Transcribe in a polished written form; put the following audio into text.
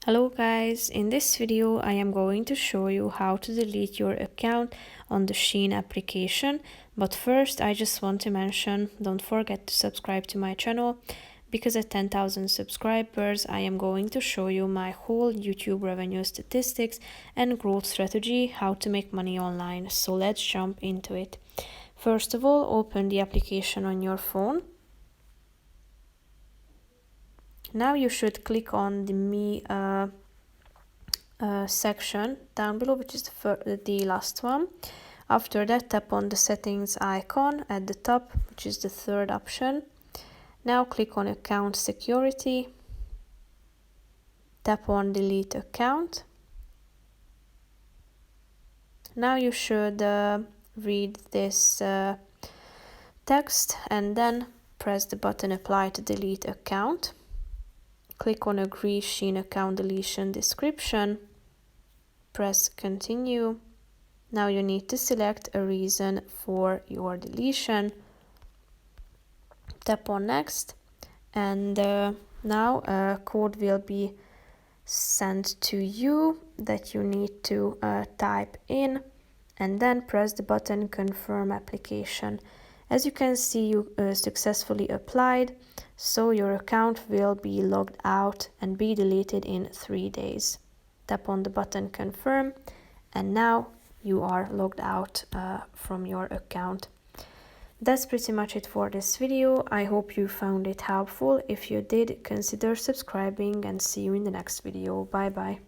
Hello guys, in this video I am going to show you how to delete your account on the SHEIN application. But first I just want to mention, don't forget to subscribe to my channel, because at 10,000 subscribers I am going to show you my whole YouTube revenue statistics and growth strategy, how to make money online. So let's jump into it. First of all, open the application on your phone. Now you should click on the Me section down below, which is the last one. After that, tap on the settings icon at the top, which is the third option. Now click on account security. Tap on delete account. Now you should read this text and then press the button apply to delete account. Click on agree SHEIN account deletion description. Press continue. Now you need to select a reason for your deletion. Tap on next, and now a code will be sent to you that you need to type in, and then press the button confirm application. As you can see, you successfully applied, so your account will be logged out and be deleted in 3 days. Tap on the button confirm, and now you are logged out from your account. That's pretty much it for this video. I hope you found it helpful. If you did, consider subscribing, and see you in the next video. Bye bye.